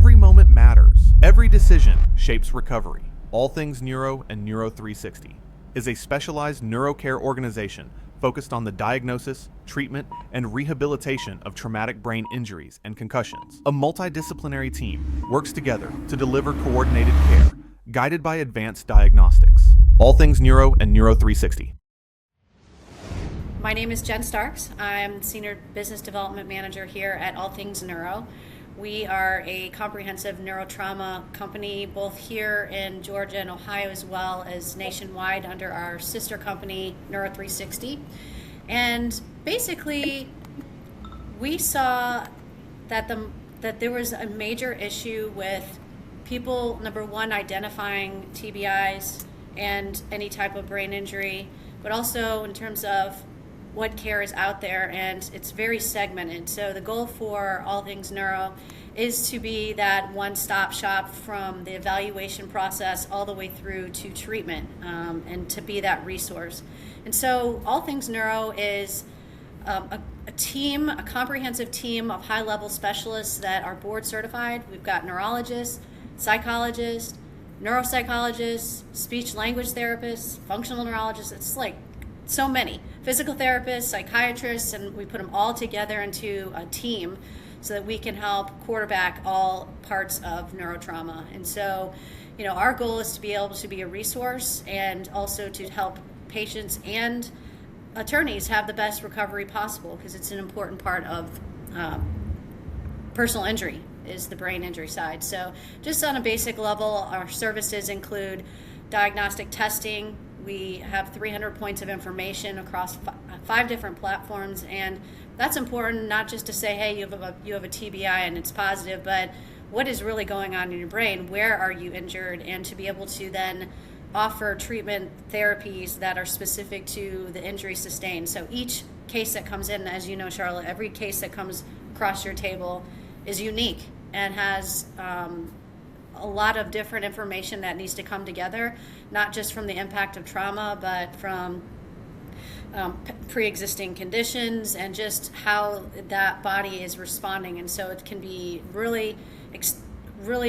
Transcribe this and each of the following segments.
Every moment matters. Every decision shapes recovery. All Things Neuro and Neuro 360 is a specialized neurocare organization focused on the diagnosis, treatment, and rehabilitation of traumatic brain injuries and concussions. A multidisciplinary team works together to deliver coordinated care, guided by advanced diagnostics. All Things Neuro and Neuro 360. My name is Jen Starks. I'm Senior Business Development Manager here at All Things Neuro. We are a comprehensive neurotrauma company, both here in Georgia and Ohio, as well as nationwide under our sister company, Neuro 360. And basically, we saw that there was a major issue with people, number one, identifying TBIs and any type of brain injury, but also in terms of what care is out there, and it's very segmented. So the goal for All Things Neuro is to be that one-stop shop from the evaluation process all the way through to treatment, and to be that resource. And so All Things Neuro is a team, a comprehensive team of high-level specialists that are board certified. We've got neurologists, psychologists, neuropsychologists, speech language therapists, functional neurologists. It's like so many physical therapists, psychiatrists, and we put them all together into a team so that we can help quarterback all parts of neurotrauma. And so, our goal is to be able to be a resource and also to help patients and attorneys have the best recovery possible, because it's an important part of personal injury is the brain injury side. So just on a basic level, our services include diagnostic testing. We have 300 points of information across 5 different platforms, and that's important not just to say, hey, you have a TBI and it's positive, but what is really going on in your brain? Where are you injured? And to be able to then offer treatment therapies that are specific to the injury sustained. So each case that comes in, as you know, Charlotte, every case that comes across your table is unique and has a lot of different information that needs to come together, not just from the impact of trauma, but from pre-existing conditions and just how that body is responding. And so it can be really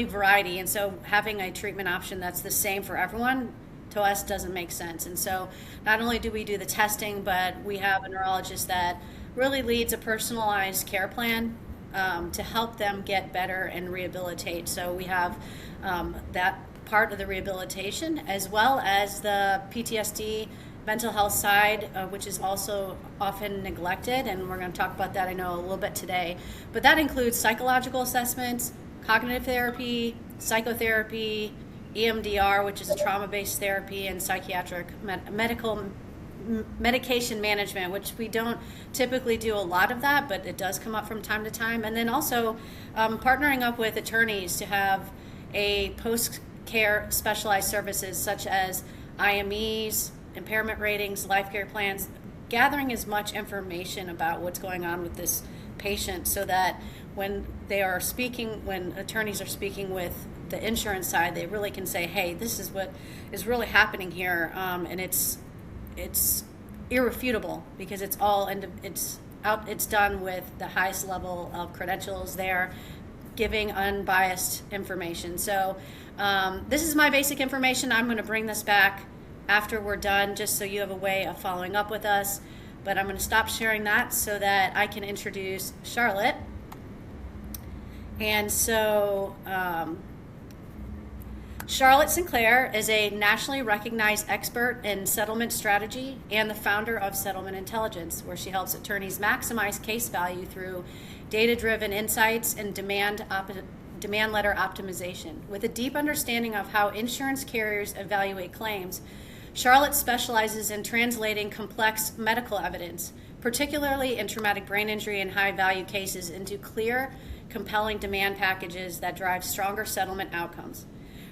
variety. And so having a treatment option that's the same for everyone, to us, doesn't make sense. And so not only do we do the testing, but we have a neurologist that really leads a personalized care plan to help them get better and rehabilitate. So we have that part of the rehabilitation, as well as the PTSD mental health side, which is also often neglected, and we're going to talk about that, I know, a little bit today. But that includes psychological assessments, cognitive therapy, psychotherapy, EMDR, which is a trauma-based therapy, and psychiatric medication management, which we don't typically do a lot of that, but it does come up from time to time. And then also partnering up with attorneys to have a post-care specialized services such as IMEs, impairment ratings, life care plans, gathering as much information about what's going on with this patient so that when attorneys are speaking with the insurance side, they really can say, hey, this is what is really happening here, and it's irrefutable because it's done with the highest level of credentials there, giving unbiased information. So this is my basic information. I'm going to bring this back after we're done, just so you have a way of following up with us. But I'm going to stop sharing that so that I can introduce Charlotte. And so Charlotte Sinclair is a nationally recognized expert in settlement strategy and the founder of Settlement Intelligence, where she helps attorneys maximize case value through data-driven insights and demand letter optimization. With a deep understanding of how insurance carriers evaluate claims, Charlotte specializes in translating complex medical evidence, particularly in traumatic brain injury and high-value cases, into clear, compelling demand packages that drive stronger settlement outcomes.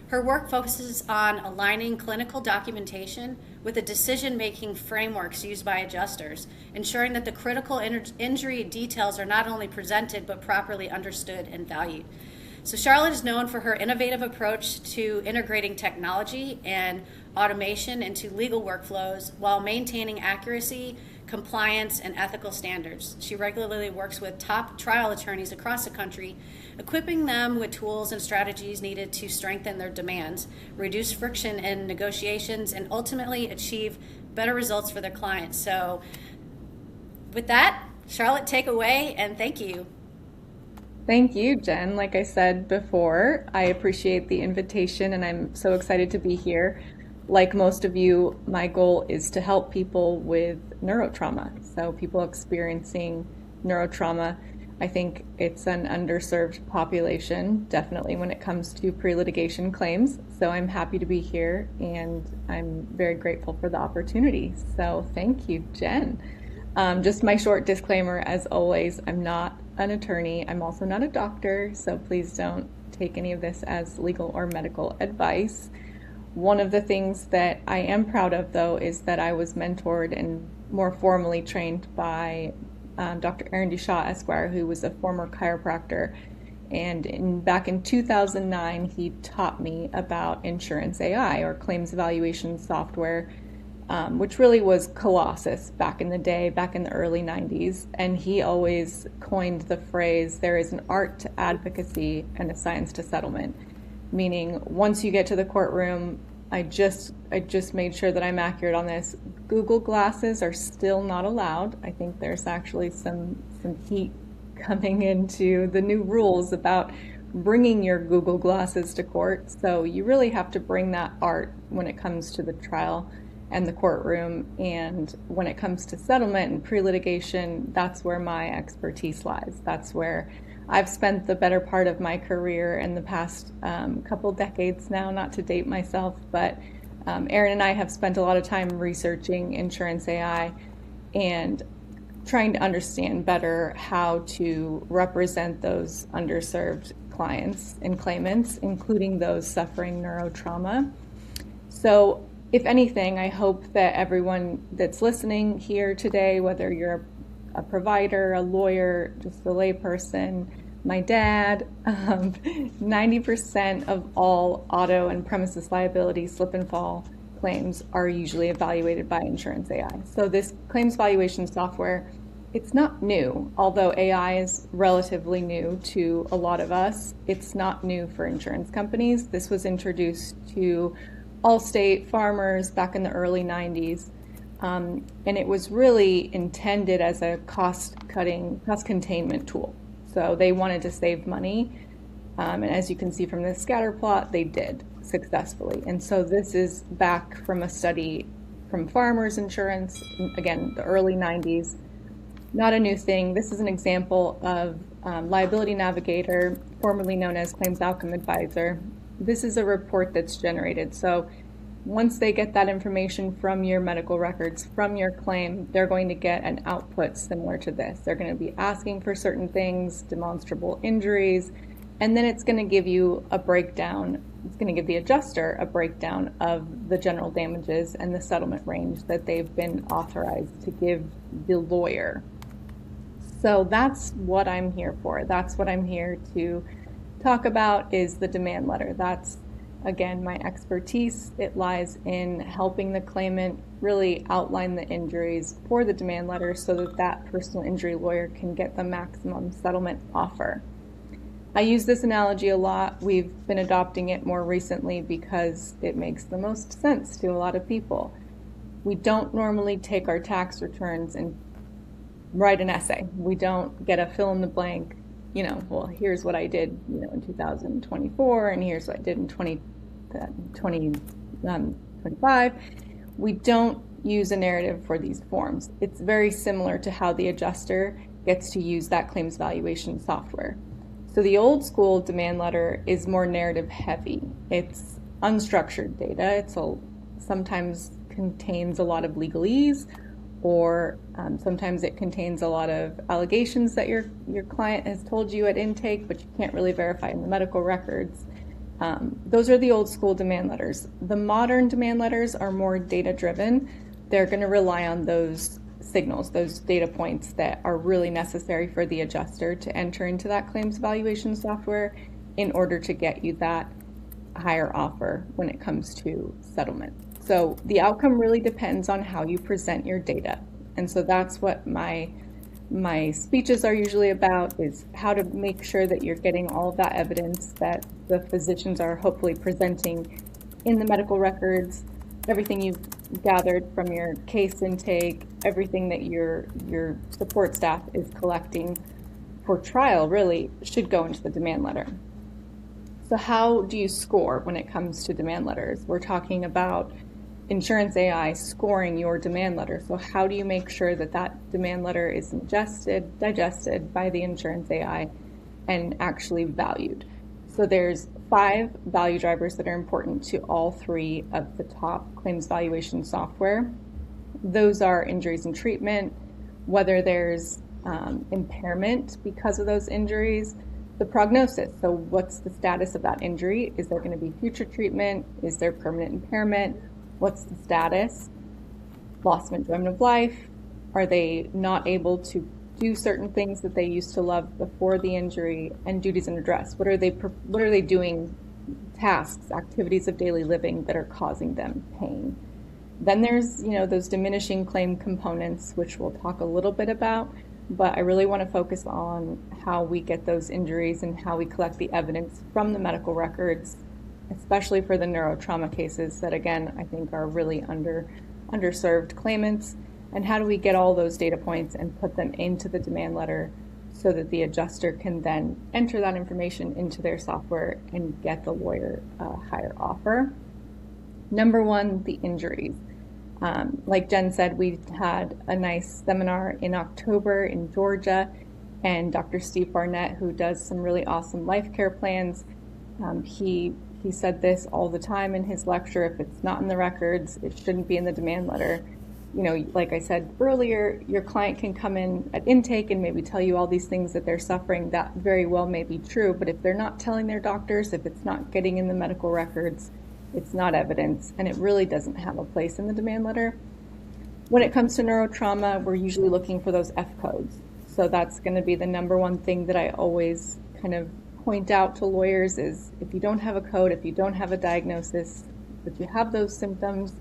Her work focuses on aligning clinical documentation with the decision-making frameworks used by adjusters, ensuring that the critical injury details are not only presented but properly understood and valued. So Charlotte is known for her innovative approach to integrating technology and automation into legal workflows while maintaining accuracy, compliance, and ethical standards. She regularly works with top trial attorneys across the country, equipping them with tools and strategies needed to strengthen their demands, reduce friction in negotiations, and ultimately achieve better results for their clients. So with that, Charlotte, take away, and thank you. Thank you, Jen. Like I said before, I appreciate the invitation and I'm so excited to be here. Like most of you, my goal is to help people with neurotrauma. So people experiencing neurotrauma, I think it's an underserved population, definitely when it comes to pre-litigation claims. So I'm happy to be here and I'm very grateful for the opportunity. So thank you, Jen. Just my short disclaimer, as always, I'm not an attorney. I'm also not a doctor, so please don't take any of this as legal or medical advice. One of the things that I am proud of, though, is that I was mentored and more formally trained by Dr. Aaron Duchat, Esquire, who was a former chiropractor. And back in 2009, he taught me about insurance AI, or claims evaluation software, which really was Colossus back in the day, back in the early 90s. And he always coined the phrase, there is an art to advocacy and a science to settlement. Meaning, once you get to the courtroom, I just made sure that I'm accurate on this. Google Glasses are still not allowed. I think there's actually some heat coming into the new rules about bringing your Google Glasses to court. So you really have to bring that art when it comes to the trial and the courtroom. And when it comes to settlement and pre-litigation, that's where my expertise lies. That's where I've spent the better part of my career in the past couple decades now, not to date myself, but Aaron and I have spent a lot of time researching insurance AI and trying to understand better how to represent those underserved clients and claimants, including those suffering neurotrauma. So if anything, I hope that everyone that's listening here today, whether you're a provider, a lawyer, just a layperson, my dad, 90% of all auto and premises liability slip and fall claims are usually evaluated by insurance AI. So this claims valuation software, it's not new. Although AI is relatively new to a lot of us, it's not new for insurance companies. This was introduced to Allstate, Farmers back in the early 90s. And it was really intended as a cost containment tool. So they wanted to save money. And as you can see from this scatter plot, they did successfully. And so this is back from a study from Farmers Insurance, again, the early 90s. Not a new thing. This is an example of Liability Navigator, formerly known as Claims Outcome Advisor. This is a report that's generated. So once they get that information from your medical records, from your claim, they're going to get an output similar to this. They're going to be asking for certain things, demonstrable injuries, and then it's going to give you a breakdown. It's going to give the adjuster a breakdown of the general damages and the settlement range that they've been authorized to give the lawyer. So that's what I'm here for. That's what I'm here to talk about, is the demand letter. That's, again, my expertise. It lies in helping the claimant really outline the injuries for the demand letter so that that personal injury lawyer can get the maximum settlement offer. I use this analogy a lot. We've been adopting it more recently because it makes the most sense to a lot of people. We don't normally take our tax returns and write an essay. We don't get a fill in the blank, well, here's what I did, in 2024, and here's what I did in 2025. We don't use a narrative for these forms. It's very similar to how the adjuster gets to use that claims valuation software. So the old school demand letter is more narrative heavy. It's unstructured data. Sometimes contains a lot of legalese, or sometimes it contains a lot of allegations that your client has told you at intake, but you can't really verify in the medical records. Those are the old school demand letters. The modern demand letters are more data driven. They're going to rely on those signals, those data points that are really necessary for the adjuster to enter into that claims evaluation software in order to get you that higher offer when it comes to settlement. So the outcome really depends on how you present your data. And so that's what my speeches are usually about, is how to make sure that you're getting all of that evidence that the physicians are hopefully presenting in the medical records, everything you've gathered from your case intake, everything that your support staff is collecting for trial really should go into the demand letter. So how do you score when it comes to demand letters? We're talking about Insurance AI scoring your demand letter. So how do you make sure that that demand letter is digested by the Insurance AI and actually valued? So there's 5 value drivers that are important to all 3 of the top claims valuation software. Those are injuries and treatment, whether there's impairment because of those injuries, the prognosis. So what's the status of that injury? Is there going to be future treatment? Is there permanent impairment? What's the status? Loss of enjoyment of life? Are they not able to do certain things that they used to love before the injury? And duties and redress. What are they doing? Tasks, activities of daily living that are causing them pain. Then there's, those diminishing claim components, which we'll talk a little bit about, but I really want to focus on how we get those injuries and how we collect the evidence from the medical records, especially for the neurotrauma cases that, again, I think are really underserved claimants. And how do we get all those data points and put them into the demand letter so that the adjuster can then enter that information into their software and get the lawyer a higher offer? Number 1, the injuries. Like Jen said, we had a nice seminar in October in Georgia, and Dr. Steve Barnett, who does some really awesome life care plans, he said this all the time in his lecture: if it's not in the records, it shouldn't be in the demand letter. Like I said earlier, your client can come in at intake and maybe tell you all these things that they're suffering. That very well may be true, but if they're not telling their doctors, if it's not getting in the medical records, it's not evidence, and it really doesn't have a place in the demand letter. When it comes to neurotrauma, we're usually looking for those F codes. So that's going to be the number 1 thing that I always kind of point out to lawyers is, if you don't have a code, if you don't have a diagnosis, if you have those symptoms,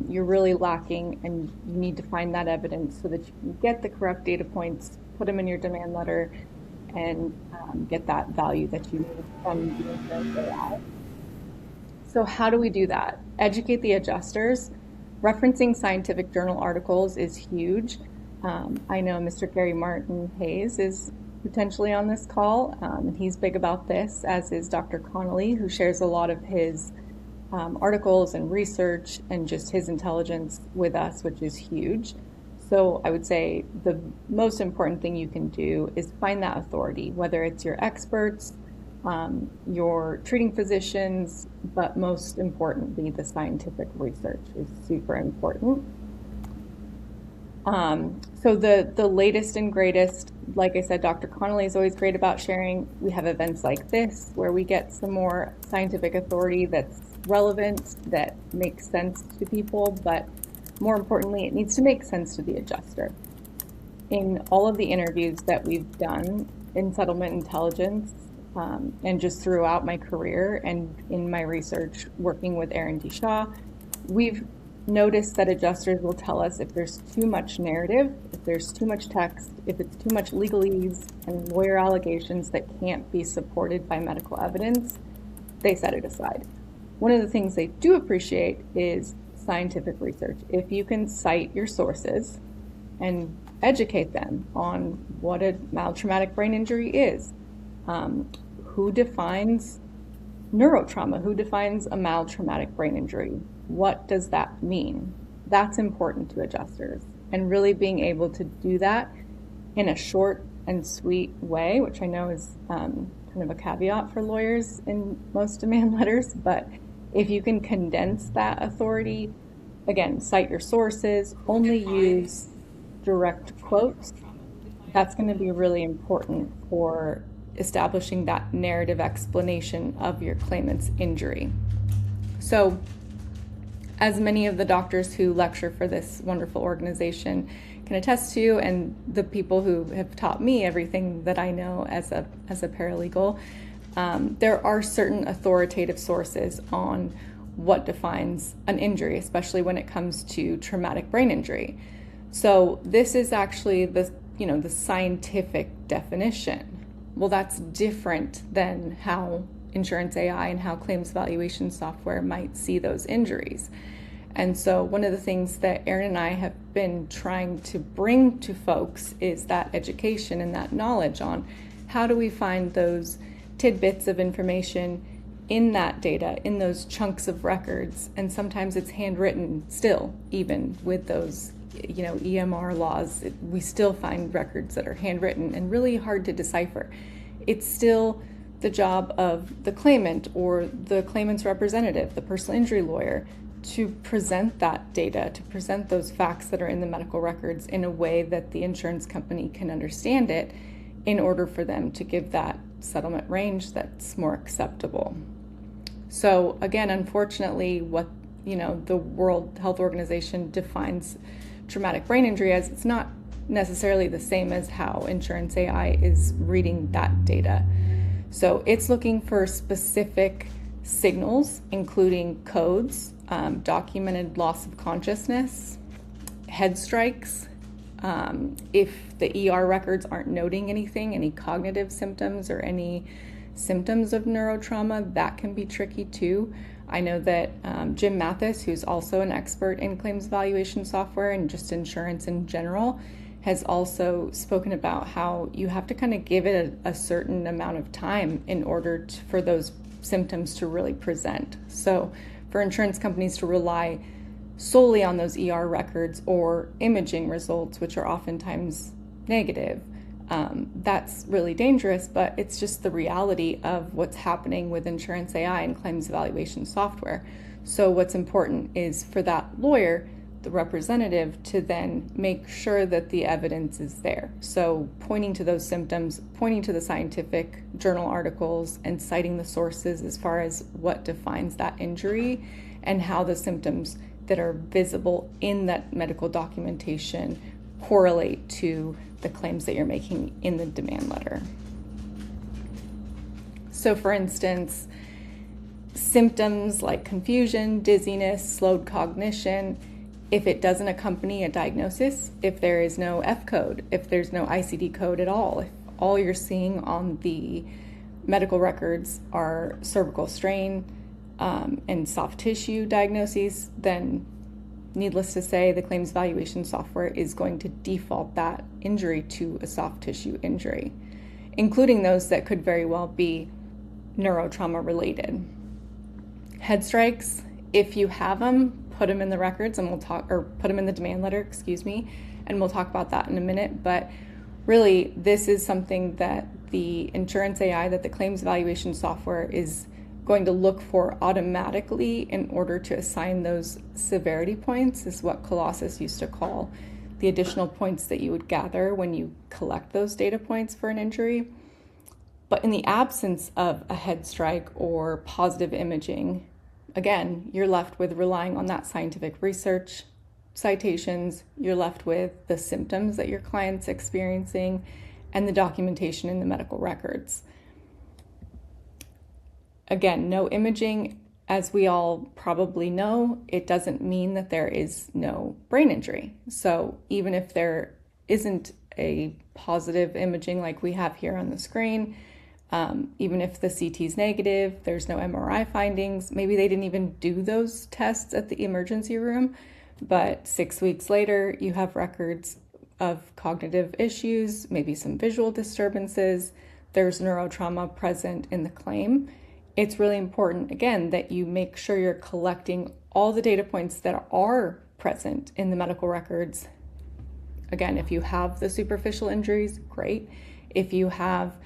you're really lacking, and you need to find that evidence so that you can get the correct data points, put them in your demand letter, and get that value that you need from the Insurance AI. So how do we do that? Educate the adjusters. Referencing scientific journal articles is huge. I know Mr. Gary Martin Hayes is potentially on this call, and he's big about this, as is Dr. Connolly, who shares a lot of his articles and research and just his intelligence with us, which is huge. So I would say the most important thing you can do is find that authority, whether it's your experts, your treating physicians, but most importantly, the scientific research is super important. So the latest and greatest, like I said, Dr. Connolly is always great about sharing. We have events like this where we get some more scientific authority that's relevant, that makes sense to people, but more importantly, it needs to make sense to the adjuster. In all of the interviews that we've done in settlement intelligence, and just throughout my career and in my research working with Aaron D. Shaw, we've noticed that adjusters will tell us if there's too much narrative, if there's too much text, if it's too much legalese and lawyer allegations that can't be supported by medical evidence, they set it aside. One of the things they do appreciate is scientific research. If you can cite your sources and educate them on what a mild traumatic brain injury is, who defines neurotrauma, who defines a mild traumatic brain injury, what does that mean? That's important to adjusters, and really being able to do that in a short and sweet way, which I know is kind of a caveat for lawyers in most demand letters, but if you can condense that authority, again, cite your sources, only use direct quotes, that's going to be really important for establishing that narrative explanation of your claimant's injury. So, as many of the doctors who lecture for this wonderful organization can attest to, and the people who have taught me everything that I know as a paralegal, there are certain authoritative sources on what defines an injury, especially when it comes to traumatic brain injury. So this is actually the scientific definition. Well, that's different than how insurance AI and how claims valuation software might see those injuries. And so one of the things that Erin and I have been trying to bring to folks is that education and that knowledge on how do we find those tidbits of information in that data, in those chunks of records. And sometimes it's handwritten still, even with those EMR laws, we still find records that are handwritten and really hard to decipher. It's still the job of the claimant or the claimant's representative, the personal injury lawyer, to present that data, to present those facts that are in the medical records in a way that the insurance company can understand it in order for them to give that settlement range that's more acceptable. So again, unfortunately, what the World Health Organization defines traumatic brain injury as, it's not necessarily the same as how insurance AI is reading that data. So it's looking for specific signals, including codes, documented loss of consciousness, head strikes. If the ER records aren't noting anything, any cognitive symptoms or any symptoms of neurotrauma, that can be tricky too. I know that Jim Mathis, who's also an expert in claims valuation software and just insurance in general, has also spoken about how you have to kind of give it a certain amount of time in order for those symptoms to really present. So for insurance companies to rely solely on those ER records or imaging results, which are oftentimes negative, that's really dangerous, but it's just the reality of what's happening with insurance AI and claims evaluation software. So what's important is for that lawyer, the representative, to then make sure that the evidence is there. So pointing to those symptoms, pointing to the scientific journal articles, and citing the sources as far as what defines that injury and how the symptoms that are visible in that medical documentation correlate to the claims that you're making in the demand letter. So for instance, symptoms like confusion, dizziness, slowed cognition, if it doesn't accompany a diagnosis, if there is no F code, if there's no ICD code at all, if all you're seeing on the medical records are cervical strain and soft tissue diagnoses, then needless to say, the claims valuation software is going to default that injury to a soft tissue injury, including those that could very well be neurotrauma related. Head strikes, if you have them, put them in the records and put them in the demand letter, and we'll talk about that in a minute. But really, this is something that the insurance AI, that the claims valuation software is going to look for automatically in order to assign those severity points, is what Colossus used to call the additional points that you would gather when you collect those data points for an injury. But in the absence of a head strike or positive imaging, again, you're left with relying on that scientific research, citations, you're left with the symptoms that your client's experiencing, and the documentation in the medical records. Again, no imaging, as we all probably know, it doesn't mean that there is no brain injury. So even if there isn't a positive imaging like we have here on the screen, even if the CT is negative, there's no MRI findings, maybe they didn't even do those tests at the emergency room, but 6 weeks later, you have records of cognitive issues, maybe some visual disturbances, there's neurotrauma present in the claim. It's really important, again, that you make sure you're collecting all the data points that are present in the medical records. Again, if you have the superficial injuries, great. If you have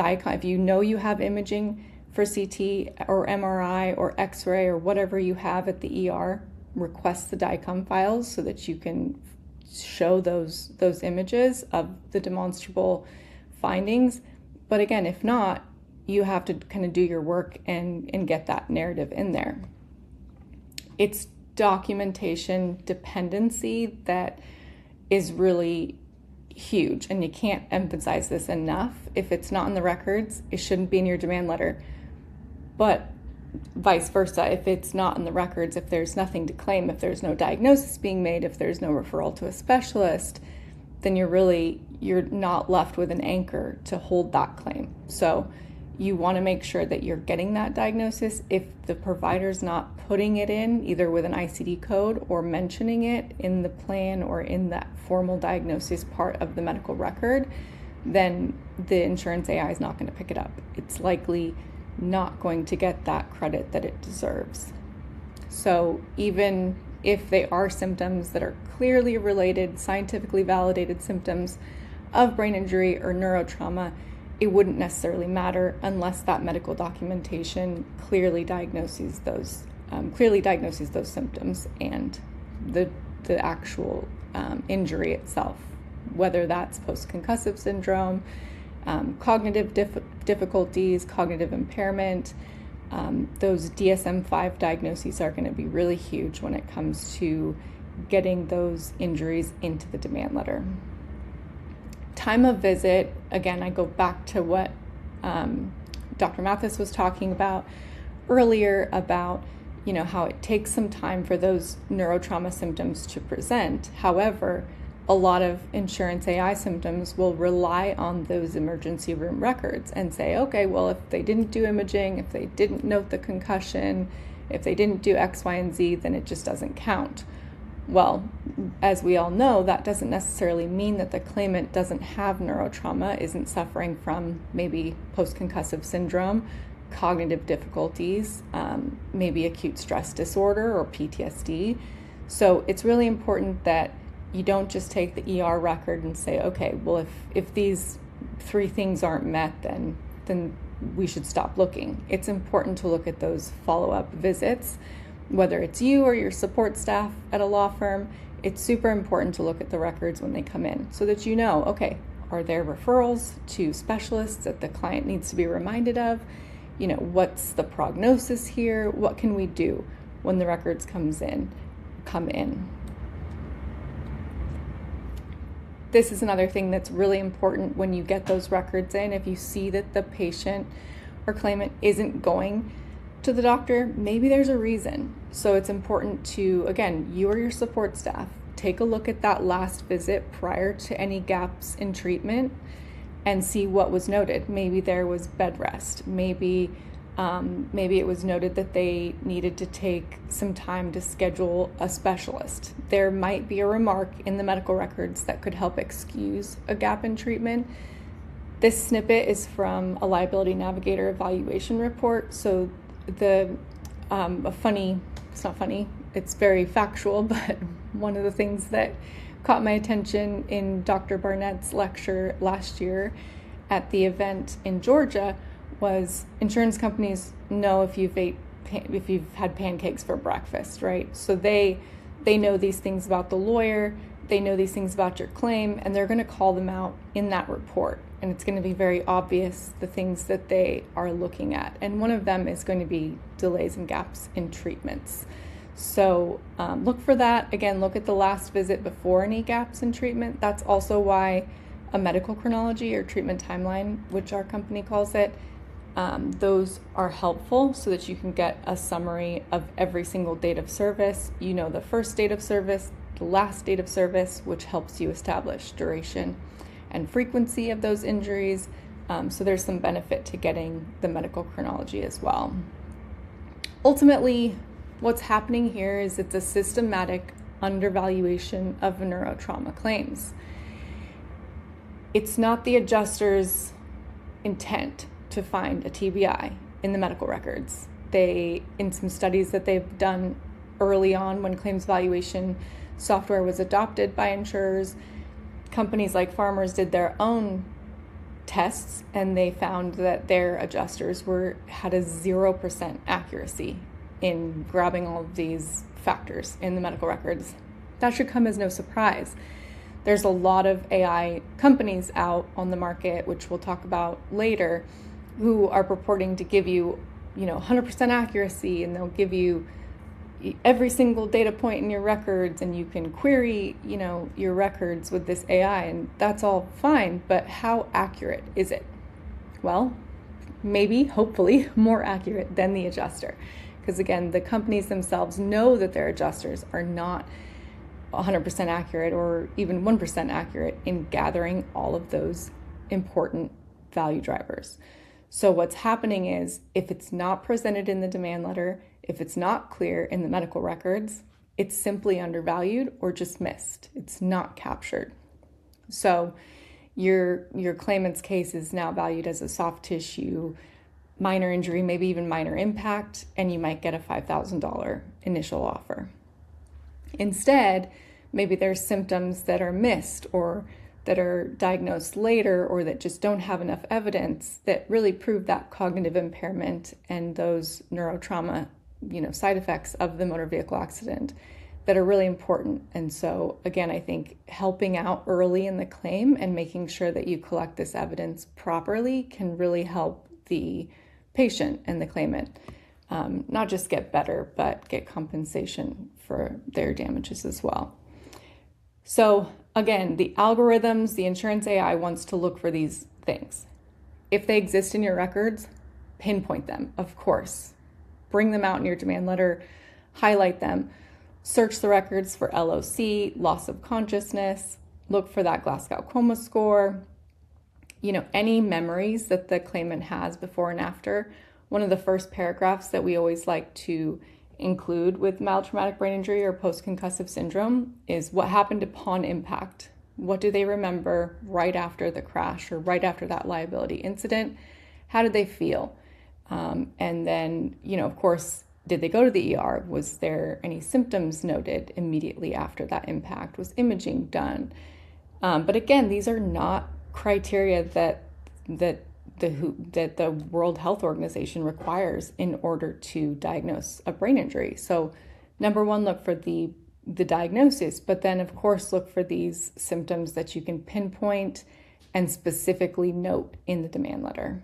if you know you have imaging for CT or MRI or X-ray or whatever you have at the ER, request the DICOM files so that you can show those images of the demonstrable findings. But again, if not, you have to kind of do your work and get that narrative in there. It's documentation dependency that is really huge, and you can't emphasize this enough. If it's not in the records, it shouldn't be in your demand letter. But vice versa. If it's not in the records, if there's nothing to claim, if there's no diagnosis being made, if there's no referral to a specialist, then you're not left with an anchor to hold that claim. So you want to make sure that you're getting that diagnosis. If the provider's not putting it in, either with an ICD code or mentioning it in the plan or in that formal diagnosis part of the medical record, then the insurance AI is not going to pick it up. It's likely not going to get that credit that it deserves. So even if they are symptoms that are clearly related, scientifically validated symptoms of brain injury or neurotrauma, it wouldn't necessarily matter unless that medical documentation clearly diagnoses those symptoms and the actual injury itself, whether that's post-concussive syndrome, cognitive difficulties, cognitive impairment. Those DSM-5 diagnoses are going to be really huge when it comes to getting those injuries into the demand letter. Time of visit, again, I go back to what Dr. Mathis was talking about earlier about, how it takes some time for those neurotrauma symptoms to present. However, a lot of insurance AI symptoms will rely on those emergency room records and say, okay, well, if they didn't do imaging, if they didn't note the concussion, if they didn't do X, Y, and Z, then it just doesn't count. Well, as we all know, that doesn't necessarily mean that the claimant doesn't have neurotrauma, isn't suffering from maybe post-concussive syndrome, cognitive difficulties, maybe acute stress disorder or PTSD. So it's really important that you don't just take the ER record and say, okay, well, if these three things aren't met, then we should stop looking. It's important to look at those follow-up visits, whether it's you or your support staff at a law firm. It's super important to look at the records when they come in so that you know, okay, are there referrals to specialists that the client needs to be reminded of? What's the prognosis here? What can we do when the records come in? This is another thing that's really important when you get those records in. If you see that the patient or claimant isn't going to the doctor, maybe there's a reason. So it's important to, again, you or your support staff, take a look at that last visit prior to any gaps in treatment and see what was noted. Maybe there was bed rest. Maybe it was noted that they needed to take some time to schedule a specialist. There might be a remark in the medical records that could help excuse a gap in treatment. This snippet is from a liability navigator evaluation report. So it's not funny, it's very factual, but one of the things that caught my attention in Dr. Barnett's lecture last year at the event in Georgia was insurance companies know if you've had pancakes for breakfast, right? So they know these things about the lawyer, they know these things about your claim, and they're going to call them out in that report. And it's going to be very obvious the things that they are looking at. And one of them is going to be delays and gaps in treatments. So look for that. Again, look at the last visit before any gaps in treatment. That's also why a medical chronology or treatment timeline, which our company calls it, those are helpful so that you can get a summary of every single date of service. The first date of service, the last date of service, which helps you establish duration and frequency of those injuries. So there's some benefit to getting the medical chronology as well. Ultimately, what's happening here is it's a systematic undervaluation of neurotrauma claims. It's not the adjuster's intent to find a TBI in the medical records. In some studies that they've done early on when claims valuation software was adopted by insurers, companies like Farmers did their own tests and they found that their adjusters had a 0% accuracy in grabbing all of these factors in the medical records. That should come as no surprise. There's a lot of AI companies out on the market, which we'll talk about later, who are purporting to give you, 100% accuracy, and they'll give you every single data point in your records, and you can query, your records with this AI, and that's all fine, but how accurate is it? Well, maybe, hopefully, more accurate than the adjuster. Because again, the companies themselves know that their adjusters are not 100% accurate or even 1% accurate in gathering all of those important value drivers. So what's happening is, if it's not presented in the demand letter, if it's not clear in the medical records, it's simply undervalued or just missed. It's not captured. So your claimant's case is now valued as a soft tissue, minor injury, maybe even minor impact, and you might get a $5,000 initial offer. Instead, maybe there's symptoms that are missed or that are diagnosed later, or that just don't have enough evidence that really prove that cognitive impairment and those neurotrauma, side effects of the motor vehicle accident that are really important. And so again, I think helping out early in the claim and making sure that you collect this evidence properly can really help the patient and the claimant not just get better, but get compensation for their damages as well. So again, the algorithms, the insurance AI wants to look for these things. If they exist in your records, pinpoint them, of course. Bring them out in your demand letter, highlight them, search the records for LOC, loss of consciousness, look for that Glasgow coma score, any memories that the claimant has before and after. One of the first paragraphs that we always like to include with mild traumatic brain injury or post-concussive syndrome is what happened upon impact. What do they remember right after the crash or right after that liability incident? How did they feel? And then, of course, did they go to the ER? Was there any symptoms noted immediately after that impact? Was imaging done? But again, these are not criteria that the World Health Organization requires in order to diagnose a brain injury. So number one, look for the diagnosis, but then of course look for these symptoms that you can pinpoint and specifically note in the demand letter.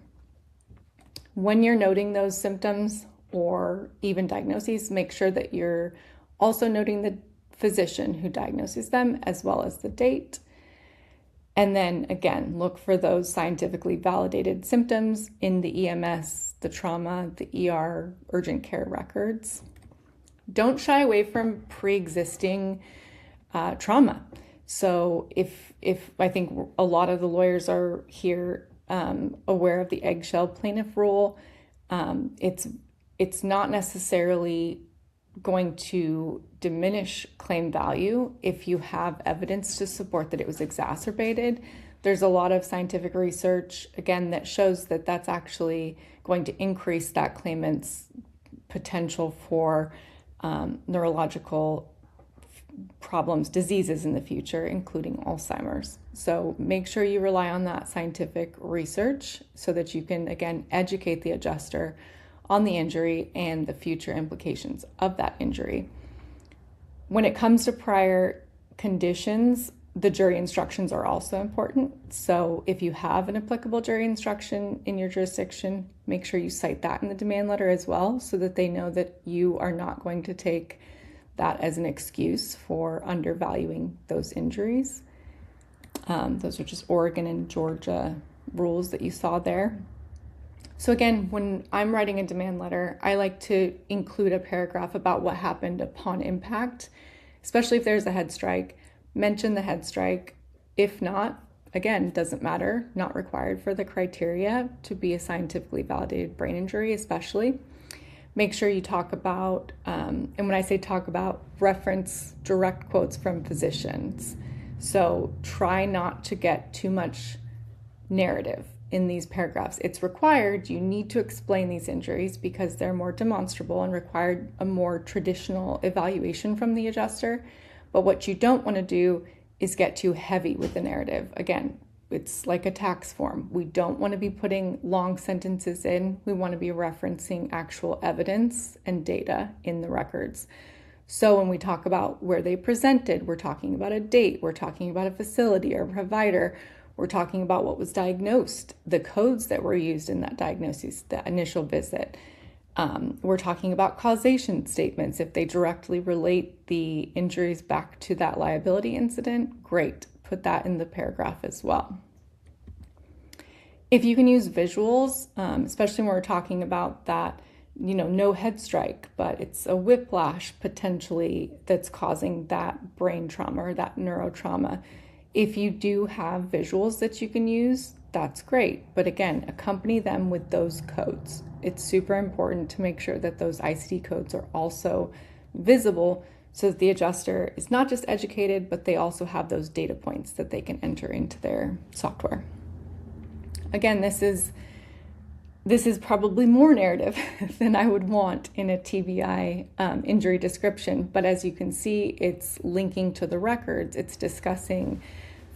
When you're noting those symptoms or even diagnoses, make sure that you're also noting the physician who diagnoses them as well as the date. And then again, look for those scientifically validated symptoms in the EMS, the trauma, the ER, urgent care records. Don't shy away from pre-existing trauma. So if I think a lot of the lawyers are here aware of the eggshell plaintiff rule, it's not necessarily going to diminish claim value if you have evidence to support that it was exacerbated. There's a lot of scientific research, again, that shows that that's actually going to increase that claimant's potential for neurological problems, diseases in the future, including Alzheimer's. So make sure you rely on that scientific research so that you can, again, educate the adjuster on the injury and the future implications of that injury. When it comes to prior conditions, the jury instructions are also important. So if you have an applicable jury instruction in your jurisdiction, make sure you cite that in the demand letter as well so that they know that you are not going to take that as an excuse for undervaluing those injuries. Those are just Oregon and Georgia rules that you saw there. So again, when I'm writing a demand letter, I like to include a paragraph about what happened upon impact, especially if there's a head strike. Mention the head strike. If not, again, doesn't matter, not required for the criteria to be a scientifically validated brain injury, especially. Make sure you talk about, and when I say talk about, reference direct quotes from physicians. So try not to get too much narrative in these paragraphs. It's required. You need to explain these injuries because they're more demonstrable and require a more traditional evaluation from the adjuster. But what you don't want to do is get too heavy with the narrative. Again, it's like a tax form. We don't want to be putting long sentences in. We want to be referencing actual evidence and data in the records. So when we talk about where they presented, we're talking about a date, we're talking about a facility or a provider, we're talking about what was diagnosed, the codes that were used in that diagnosis, the initial visit. We're talking about causation statements. If they directly relate the injuries back to that liability incident, great. Put that in the paragraph as well. If you can use visuals, especially when we're talking about that, no head strike, but it's a whiplash potentially that's causing that brain trauma or that neurotrauma. If you do have visuals that you can use, that's great. But again, accompany them with those codes. It's super important to make sure that those ICD codes are also visible so that the adjuster is not just educated, but they also have those data points that they can enter into their software. Again, this is probably more narrative than I would want in a TBI injury description, but as you can see, it's linking to the records, it's discussing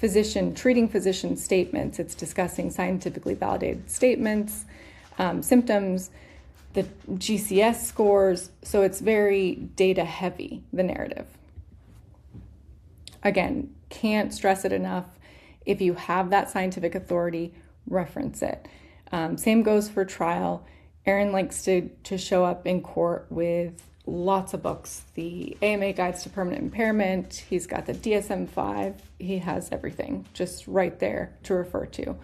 treating physician statements, it's discussing scientifically validated statements, symptoms, the GCS scores, so it's very data heavy, the narrative. Again, can't stress it enough. If you have that scientific authority, reference it. Same goes for trial. Aaron likes to show up in court with lots of books, the AMA Guides to Permanent Impairment, he's got the DSM-5, he has everything just right there to refer to.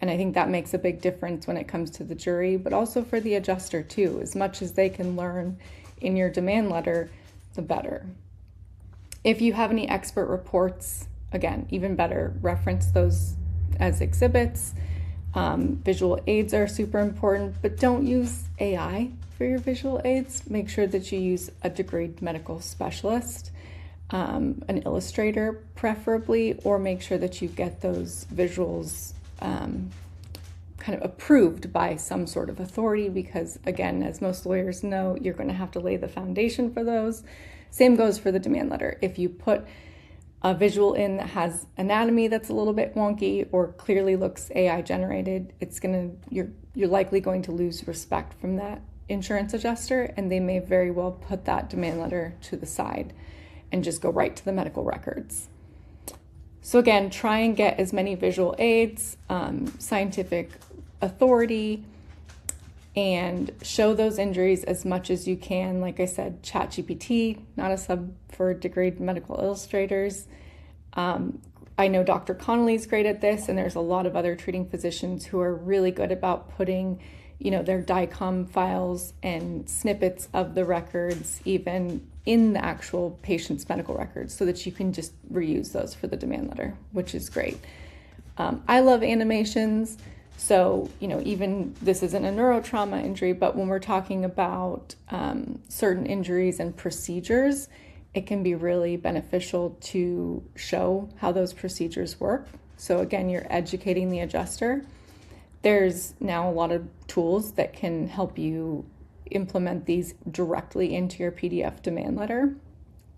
And I think that makes a big difference when it comes to the jury, but also for the adjuster too. As much as they can learn in your demand letter, the better. If you have any expert reports, again, even better, reference those as exhibits. Visual aids are super important, but don't use AI for your visual aids. Make sure that you use a degreed medical specialist, an illustrator preferably, or make sure that you get those visuals kind of approved by some sort of authority, because again, as most lawyers know, you're going to have to lay the foundation for those. Same goes for the demand letter. If you put a visual in that has anatomy that's a little bit wonky or clearly looks AI generated, you're likely going to lose respect from that insurance adjuster, and they may very well put that demand letter to the side and just go right to the medical records. So again, try and get as many visual aids, scientific authority, and show those injuries as much as you can. Like I said, ChatGPT, not a sub for degreed medical illustrators. I know Dr. Connolly's great at this, and there's a lot of other treating physicians who are really good about putting, their DICOM files and snippets of the records even in the actual patient's medical records so that you can just reuse those for the demand letter, which is great. I love animations. So, even this isn't a neurotrauma injury, but when we're talking about certain injuries and procedures, it can be really beneficial to show how those procedures work. So again, you're educating the adjuster. There's now a lot of tools that can help you implement these directly into your PDF demand letter.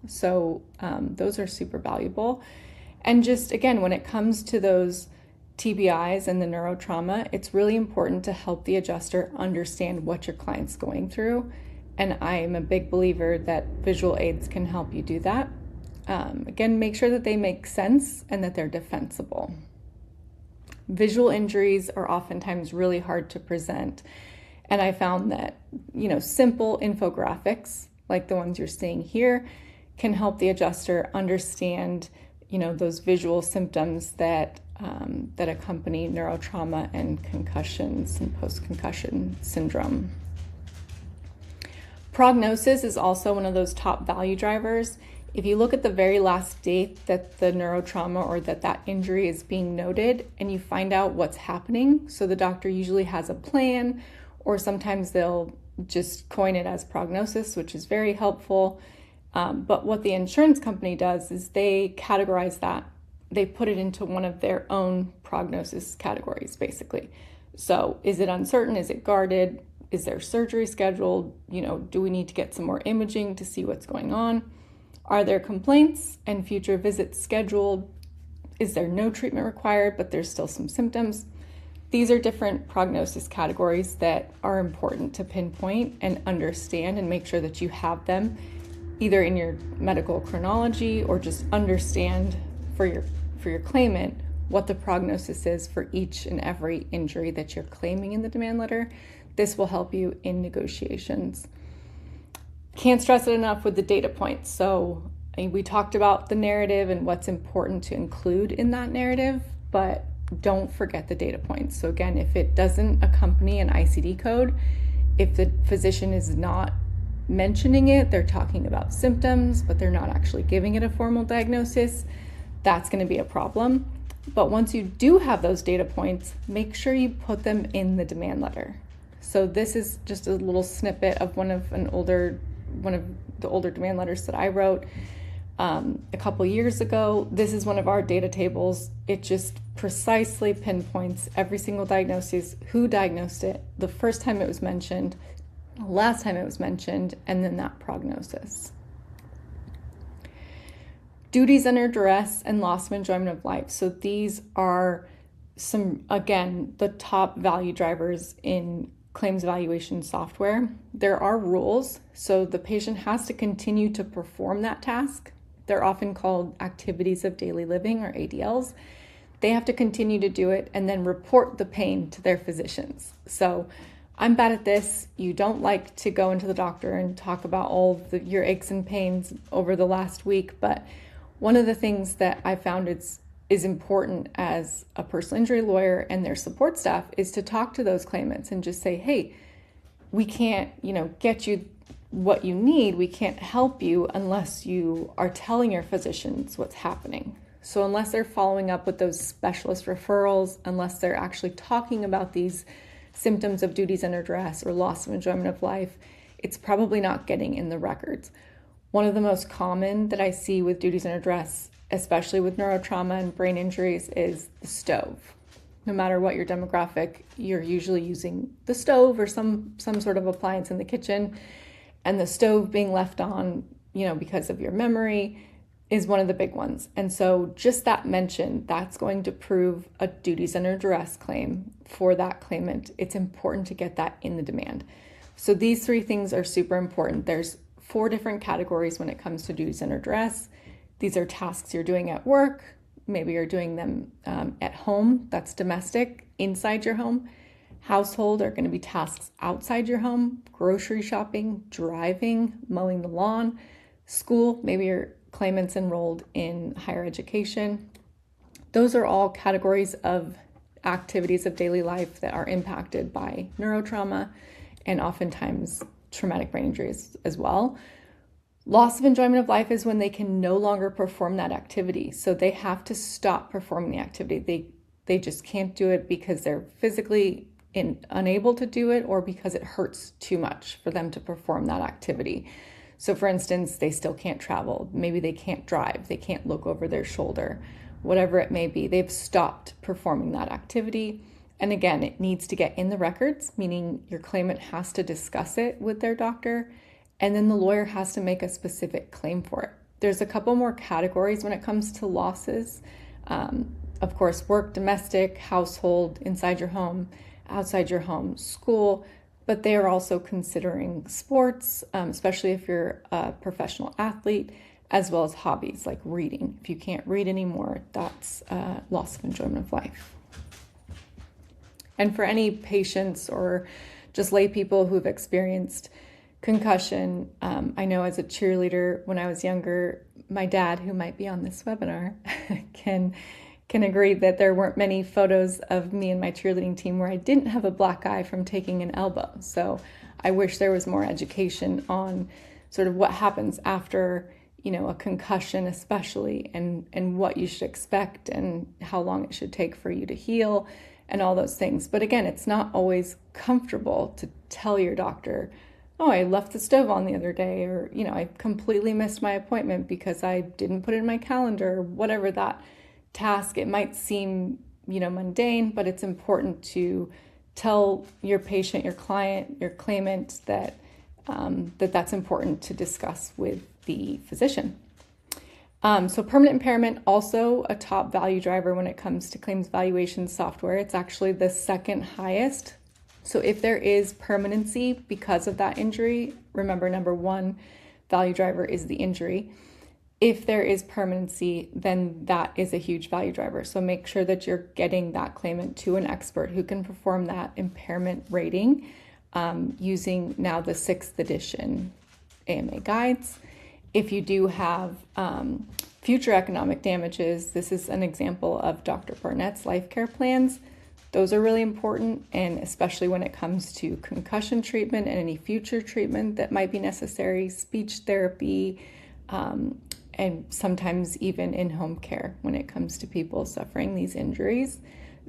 So those are super valuable. And just again, when it comes to those TBIs and the neurotrauma, it's really important to help the adjuster understand what your client's going through. And I'm a big believer that visual aids can help you do that. Again, make sure that they make sense and that they're defensible. Visual injuries are oftentimes really hard to present. And I found that, simple infographics like the ones you're seeing here can help the adjuster understand, those visual symptoms that accompany neurotrauma and concussions and post-concussion syndrome. Prognosis is also one of those top value drivers. If you look at the very last date that the neurotrauma or that injury is being noted and you find out what's happening, so the doctor usually has a plan, or sometimes they'll just coin it as prognosis, which is very helpful. But what the insurance company does is they categorize that. They put it into one of their own prognosis categories, basically. So is it uncertain? Is it guarded? Is there surgery scheduled? Do we need to get some more imaging to see what's going on? Are there complaints and future visits scheduled? Is there no treatment required, but there's still some symptoms? These are different prognosis categories that are important to pinpoint and understand and make sure that you have them either in your medical chronology or just understand for your claimant what the prognosis is for each and every injury that you're claiming in the demand letter. This will help you in negotiations. Can't stress it enough with the data points. So we talked about the narrative and what's important to include in that narrative, but don't forget the data points. So again, if it doesn't accompany an ICD code, if the physician is not mentioning it, they're talking about symptoms, but they're not actually giving it a formal diagnosis, that's going to be a problem. But once you do have those data points, make sure you put them in the demand letter. So this is just a little snippet of one of the older demand letters that I wrote a couple years ago. This is one of our data tables. It just precisely pinpoints every single diagnosis, who diagnosed it, the first time it was mentioned, the last time it was mentioned, and then that prognosis. Duties under duress and loss of enjoyment of life. So these are some, again, the top value drivers in claims evaluation software. There are rules, so the patient has to continue to perform that task. They're often called activities of daily living, or ADLs. They have to continue to do it and then report the pain to their physicians. So I'm bad at this. You don't like to go into the doctor and talk about all of your aches and pains over the last week, but one of the things that I found is important as a personal injury lawyer and their support staff is to talk to those claimants and just say, hey, we can't, get you what you need. We can't help you unless you are telling your physicians what's happening. So unless they're following up with those specialist referrals, unless they're actually talking about these symptoms of duties under duress or loss of enjoyment of life, it's probably not getting in the records. One of the most common that I see with duties under duress, especially with neurotrauma and brain injuries, is the stove. No matter what your demographic, you're usually using the stove or some sort of appliance in the kitchen, and the stove being left on, because of your memory is one of the big ones. And so just that mention, that's going to prove a duties under duress claim for that claimant. It's important to get that in the demand. So these three things are super important. There's 4 different categories when it comes to duties under duress. These are tasks you're doing at work. Maybe you're doing them at home. That's domestic, inside your home. Household are going to be tasks outside your home, grocery shopping, driving, mowing the lawn. School, maybe your claimant's enrolled in higher education. Those are all categories of activities of daily life that are impacted by neurotrauma and oftentimes traumatic brain injuries as well. Loss of enjoyment of life is when they can no longer perform that activity. So they have to stop performing the activity. They just can't do it because they're physically unable to do it or because it hurts too much for them to perform that activity. So for instance, they still can't travel. Maybe they can't drive. They can't look over their shoulder. Whatever it may be, they've stopped performing that activity. And again, it needs to get in the records, meaning your claimant has to discuss it with their doctor, and then the lawyer has to make a specific claim for it. There's a couple more categories when it comes to losses. Of course, work, domestic, household, inside your home, outside your home, school, but they are also considering sports, especially if you're a professional athlete, as well as hobbies like reading. If you can't read anymore, that's loss of enjoyment of life. And for any patients or just lay people who've experienced concussion, I know as a cheerleader when I was younger, my dad, who might be on this webinar, can agree that there weren't many photos of me and my cheerleading team where I didn't have a black eye from taking an elbow. So I wish there was more education on sort of what happens after, a concussion especially, and what you should expect and how long it should take for you to heal and all those things. But again, it's not always comfortable to tell your doctor, oh, I left the stove on the other day, or, I completely missed my appointment because I didn't put it in my calendar, or whatever that task. It might seem, mundane, but it's important to tell your patient, your client, your claimant that that's important to discuss with the physician. So permanent impairment, also a top value driver when it comes to claims valuation software. It's actually the second highest. So if there is permanency because of that injury, remember, number 1 value driver is the injury. If there is permanency, then that is a huge value driver. So make sure that you're getting that claimant to an expert who can perform that impairment rating using now the 6th edition AMA guides. If you do have Future economic damages, this is an example of Dr. Barnett's life care plans. Those are really important, and especially when it comes to concussion treatment and any future treatment that might be necessary, speech therapy, and sometimes even in-home care when it comes to people suffering these injuries.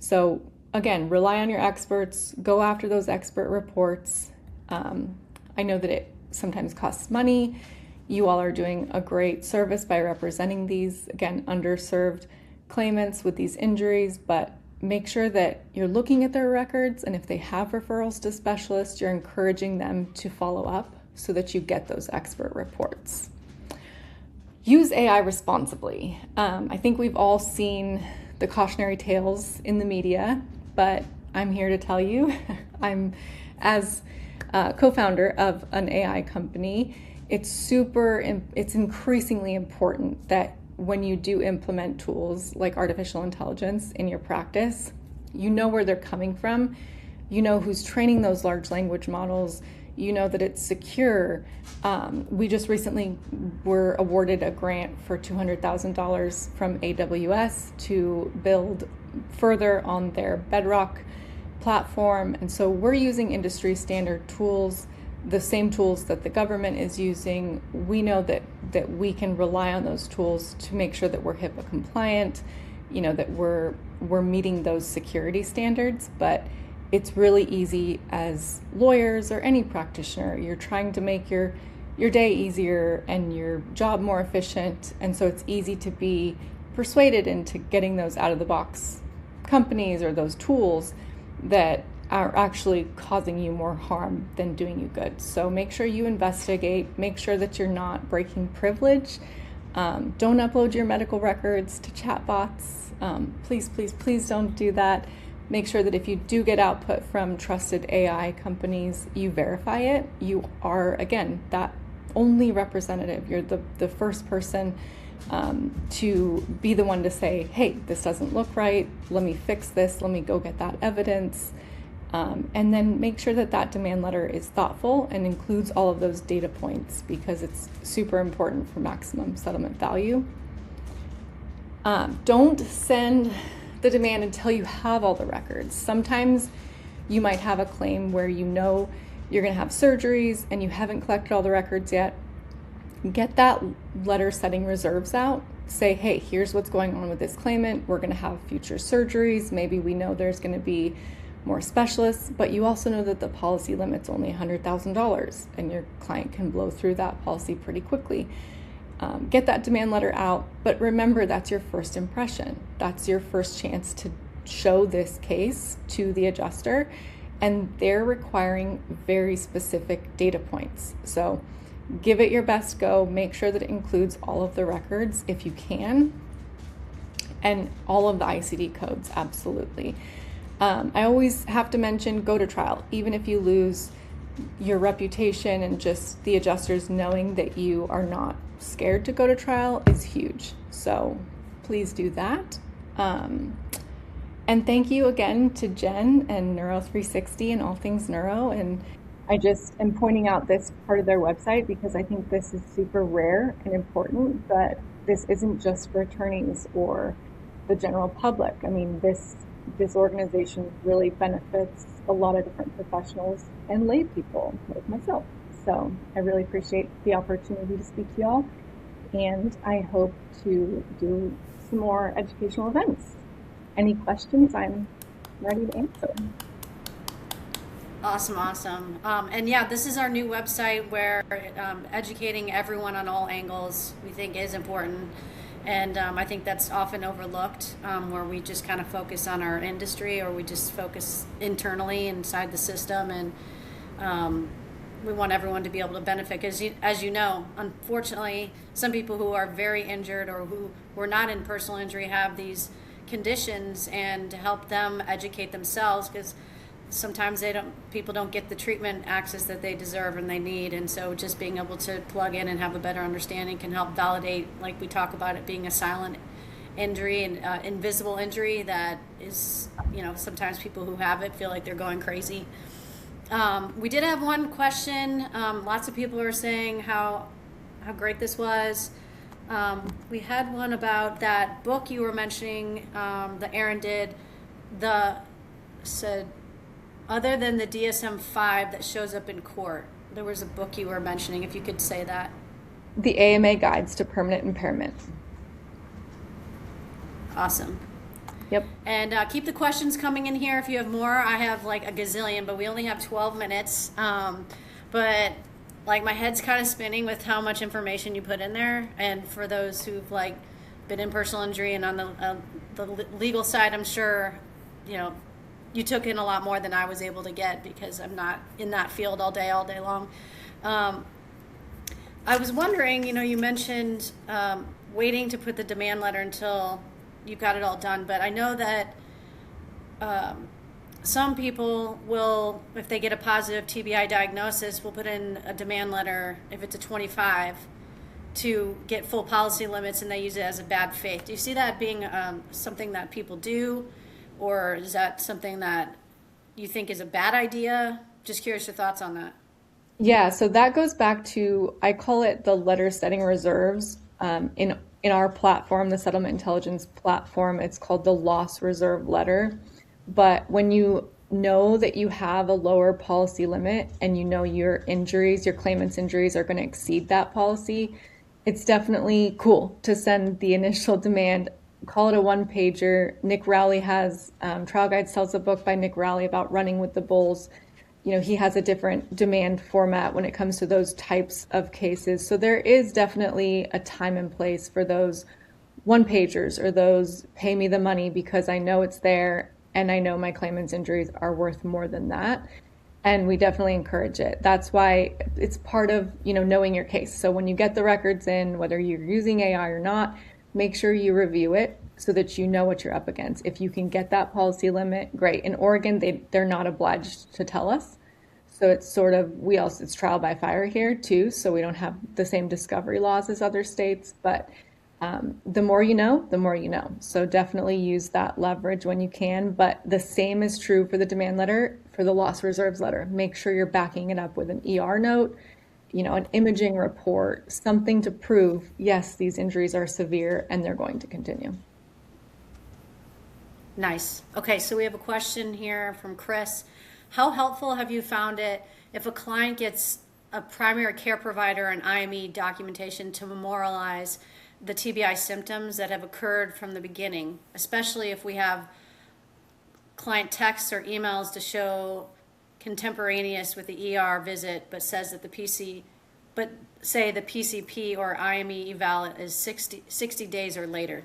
So again, rely on your experts, go after those expert reports. I know that it sometimes costs money. You all are doing a great service by representing these, again, underserved claimants with these injuries, but make sure that you're looking at their records, and if they have referrals to specialists, you're encouraging them to follow up so that you get those expert reports. Use AI responsibly. I think we've all seen the cautionary tales in the media, but I'm here to tell you, I'm as co-founder of an AI company, it's increasingly important that when you do implement tools like artificial intelligence in your practice, you know where they're coming from, you know who's training those large language models, you know that it's secure. We just recently were awarded a grant for $200,000 from AWS to build further on their Bedrock platform. And so we're using industry standard tools, the same tools that the government is using. We know that we can rely on those tools to make sure that we're HIPAA compliant, that we're meeting those security standards. But it's really easy as lawyers or any practitioner, you're trying to make your day easier and your job more efficient. And so it's easy to be persuaded into getting those out of the box companies or those tools that are actually causing you more harm than doing you good. So make sure you investigate, make sure that you're not breaking privilege. Don't upload your medical records to chatbots. Please don't do that. Make sure that if you do get output from trusted AI companies, you verify it. You are, again, that only representative. You're the first person to be the one to say, hey, this doesn't look right. Let me fix this. Let me go get that evidence. And then make sure that demand letter is thoughtful and includes all of those data points, because it's super important for maximum settlement value. Don't send the demand until you have all the records. Sometimes you might have a claim where you know you're going to have surgeries and you haven't collected all the records yet. Get that letter setting reserves out. Say, hey, here's what's going on with this claimant. We're going to have future surgeries. Maybe we know there's going to be more specialists, but you also know that the policy limit's only $100,000 and your client can blow through that policy pretty quickly. Get that demand letter out, but remember, that's your first impression. That's your first chance to show this case to the adjuster, and they're requiring very specific data points. So give it your best go. Make sure that it includes all of the records if you can, and all of the ICD codes, absolutely. I always have to mention, go to trial. Even if you lose, your reputation and just the adjusters knowing that you are not scared to go to trial is huge. So please do that. And thank you again to Jen and Neuro 360 and All Things Neuro. And I just am pointing out this part of their website because I think this is super rare and important, but this isn't just for attorneys or the general public. I mean, this organization really benefits a lot of different professionals and lay people like myself. So I really appreciate the opportunity to speak to y'all, and I hope to do some more educational events. Any questions, I'm ready to answer. Awesome. And yeah, this is our new website where educating everyone on all angles we think is important. And I think that's often overlooked, where we just kind of focus on our industry, or we just focus internally inside the system. And we want everyone to be able to benefit. Because as you know, unfortunately, some people who are very injured or who were not in personal injury have these conditions, and to help them educate themselves, because sometimes people don't get the treatment access that they deserve and they need. And so just being able to plug in and have a better understanding can help validate, like we talk about it being a silent injury and invisible injury that is, sometimes people who have it feel like they're going crazy. We did have one question. Lots of people are saying how great this was. We had one about that book you were mentioning that Aaron did. The said other than the DSM-5 that shows up in court, there was a book you were mentioning. If you could say that. The AMA Guides to Permanent Impairment. Awesome. Yep. And keep the questions coming in here if you have more. I have like a gazillion, but we only have 12 minutes. But like my head's kind of spinning with how much information you put in there. And for those who've like been in personal injury and on the legal side, I'm sure, you know, you took in a lot more than I was able to get because I'm not in that field all day long. I was wondering, you know, you mentioned waiting to put the demand letter until you've got it all done, but I know that some people will, if they get a positive TBI diagnosis, will put in a demand letter if it's a 25 to get full policy limits, and they use it as a bad faith. Do you see that being something that people do, or is that something that you think is a bad idea? Just curious your thoughts on that. Yeah, so that goes back to, I call it the letter setting reserves. In our platform, the settlement intelligence platform, it's called the loss reserve letter. But when you know that you have a lower policy limit and you know your injuries, your claimant's injuries are going to exceed that policy, it's definitely cool to send the initial demand. Call it a one pager. Nick Rowley has Trial Guides tells a book by Nick Rowley about running with the bulls. You know, he has a different demand format when it comes to those types of cases. So there is definitely a time and place for those one pagers or those pay me the money because I know it's there and I know my claimant's injuries are worth more than that. And we definitely encourage it. That's why it's part of, you know, knowing your case. So when you get the records in, whether you're using AI or not, make sure you review it so that you know what you're up against. If you can get that policy limit, great. In Oregon, they're not obliged to tell us. So it's sort of, it's trial by fire here too. So we don't have the same discovery laws as other states, but the more you know, the more you know. So definitely use that leverage when you can. But the same is true for the demand letter, for the loss reserves letter. Make sure you're backing it up with an ER note, you know, an imaging report, something to prove, yes, these injuries are severe and they're going to continue. Nice. Okay, so we have a question here from Chris. How helpful have you found it if a client gets a primary care provider and IME documentation to memorialize the TBI symptoms that have occurred from the beginning, especially if we have client texts or emails to show contemporaneous with the ER visit, but says that say the PCP or IME eval is 60 days or later?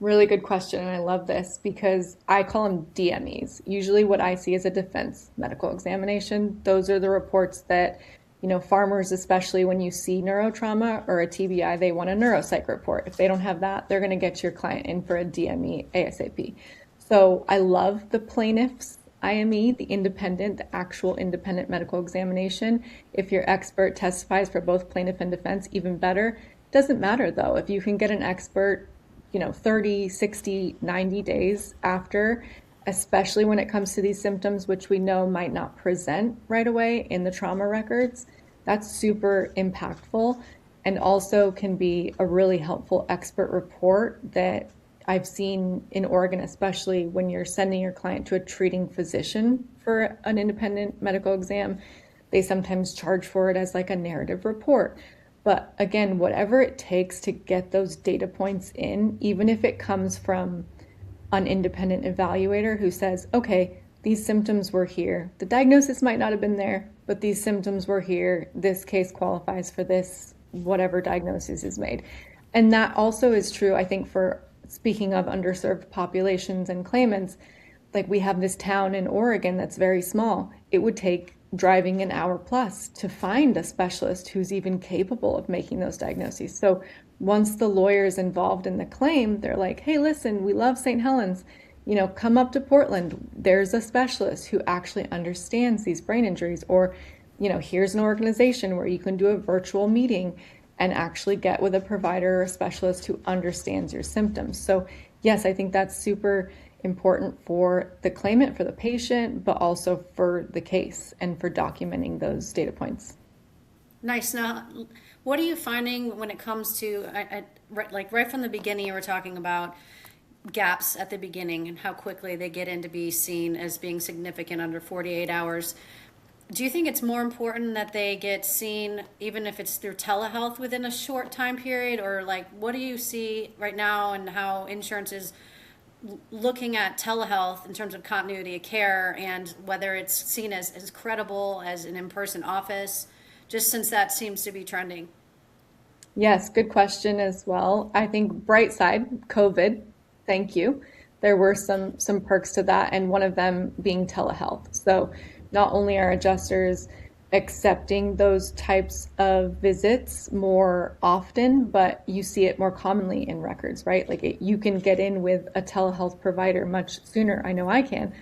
Really good question, and I love this because I call them DMEs. Usually what I see is a defense medical examination. Those are the reports that, you know, farmers, especially when you see neurotrauma or a TBI, they want a neuropsych report. If they don't have that, they're going to get your client in for a DME ASAP. So I love the plaintiff's IME, the actual independent medical examination. If your expert testifies for both plaintiff and defense, even better. Doesn't matter though. If you can get an expert, you know, 30, 60, 90 days after, especially when it comes to these symptoms, which we know might not present right away in the trauma records, that's super impactful and also can be a really helpful expert report that I've seen in Oregon, especially when you're sending your client to a treating physician for an independent medical exam. They sometimes charge for it as like a narrative report. But again, whatever it takes to get those data points in, even if it comes from an independent evaluator who says, okay, these symptoms were here. The diagnosis might not have been there, but these symptoms were here. This case qualifies for this, whatever diagnosis is made. And that also is true, I think, for speaking of underserved populations and claimants. Like we have this town in Oregon that's very small. It would take driving an hour plus to find a specialist who's even capable of making those diagnoses. So once the lawyer is involved in the claim, they're like, hey, listen, we love St. Helens, you know, come up to Portland. There's a specialist who actually understands these brain injuries. Or, you know, here's an organization where you can do a virtual meeting and actually get with a provider or a specialist who understands your symptoms. So yes, I think that's super important for the claimant, for the patient, but also for the case and for documenting those data points. Nice. Now, What are you finding when it comes to, right from the beginning, you were talking about gaps at the beginning and how quickly they get in to be seen as being significant under 48 hours. Do you think it's more important that they get seen, even if it's through telehealth, within a short time period? Or like, what do you see right now and how insurance is looking at telehealth in terms of continuity of care and whether it's seen as credible as an in-person office, just since that seems to be trending? Yes, good question as well. I think bright side, COVID, thank you. There were some perks to that, and one of them being telehealth. So not only are adjusters accepting those types of visits more often, but you see it more commonly in records, right? Like you can get in with a telehealth provider much sooner, I know I can,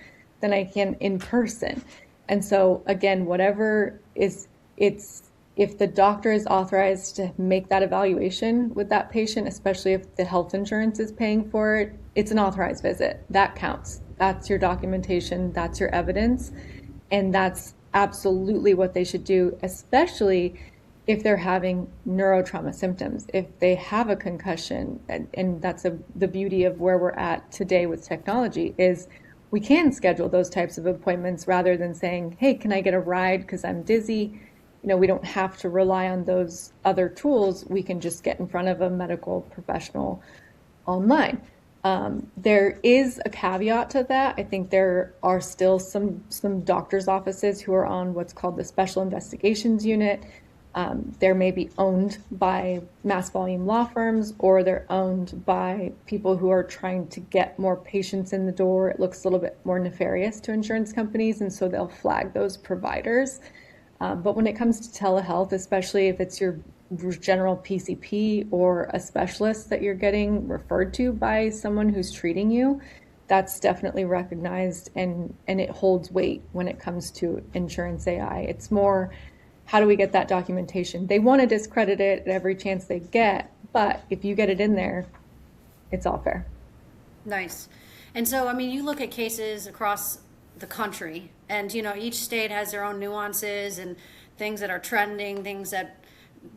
than I can in person. And so again, whatever is, it's if the doctor is authorized to make that evaluation with that patient, especially if the health insurance is paying for it, it's an authorized visit. That counts. That's your documentation, that's your evidence, and that's absolutely what they should do, especially if they're having neurotrauma symptoms, if they have a concussion. And that's the beauty of where we're at today with technology is we can schedule those types of appointments rather than saying, hey, can I get a ride because I'm dizzy? We don't have to rely on those other tools. We can just get in front of a medical professional online. There is a caveat to that. I think there are still some doctors' offices who are on what's called the Special Investigations Unit. They're maybe owned by mass volume law firms, or they're owned by people who are trying to get more patients in the door. It looks a little bit more nefarious to insurance companies, and so they'll flag those providers. But when it comes to telehealth, especially if it's your general PCP or a specialist that you're getting referred to by someone who's treating you, that's definitely recognized, and it holds weight when it comes to insurance AI. It's more, how do we get that documentation? They want to discredit it at every chance they get, but if you get it in there, it's all fair. Nice. And so, I mean, you look at cases across the country, and each state has their own nuances and things that are trending, things that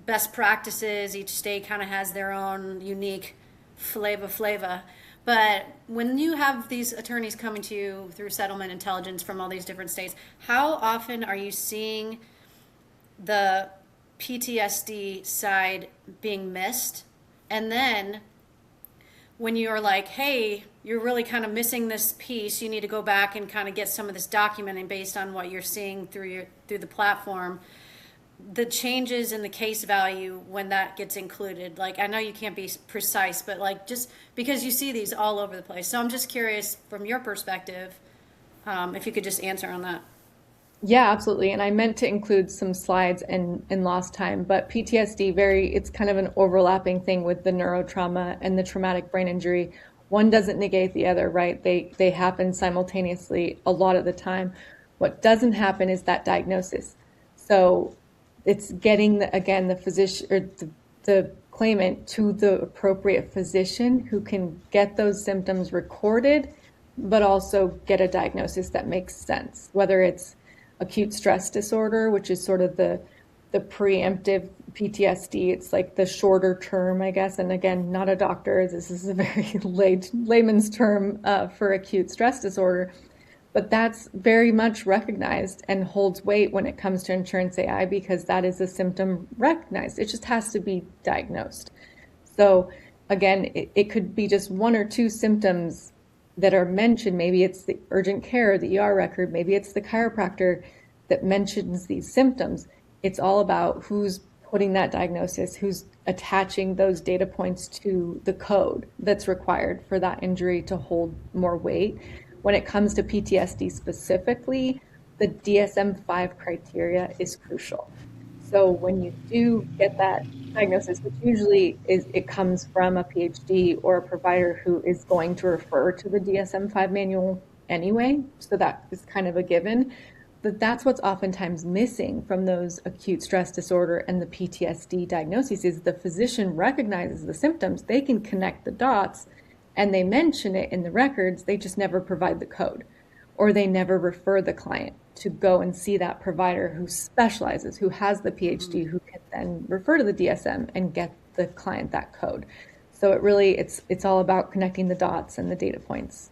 best practices. Each state kind of has their own unique flavor. But when you have these attorneys coming to you through settlement intelligence from all these different states, how often are you seeing the PTSD side being missed? And then when you're like, hey, you're really kind of missing this piece, you need to go back and kind of get some of this documenting based on what you're seeing through the platform, the changes in the case value when that gets included. Like, I know you can't be precise, but like, just because you see these all over the place. So I'm just curious from your perspective, if you could just answer on that. Yeah, absolutely. And I meant to include some slides in lost time, but PTSD, it's kind of an overlapping thing with the neurotrauma and the traumatic brain injury. One doesn't negate the other, right? They happen simultaneously a lot of the time. What doesn't happen is that diagnosis. So it's getting the physician or the claimant to the appropriate physician who can get those symptoms recorded, but also get a diagnosis that makes sense, whether it's acute stress disorder, which is sort of the preemptive PTSD. It's like the shorter term, I guess. And again, not a doctor. This is a very layman's term for acute stress disorder. But that's very much recognized and holds weight when it comes to insurance AI because that is a symptom recognized. It just has to be diagnosed. So again, it could be just one or two symptoms that are mentioned. Maybe it's the urgent care, the ER record, maybe it's the chiropractor that mentions these symptoms. It's all about who's putting that diagnosis, who's attaching those data points to the code that's required for that injury to hold more weight. When it comes to PTSD specifically, the DSM-5 criteria is crucial. So when you do get that diagnosis, which usually it comes from a PhD or a provider who is going to refer to the DSM-5 manual anyway, so that is kind of a given. But that's what's oftentimes missing from those acute stress disorder and the PTSD diagnoses is the physician recognizes the symptoms, they can connect the dots, and they mention it in the records, they just never provide the code, or they never refer the client to go and see that provider who specializes, who has the PhD, who can then refer to the DSM and get the client that code. So it's all about connecting the dots and the data points.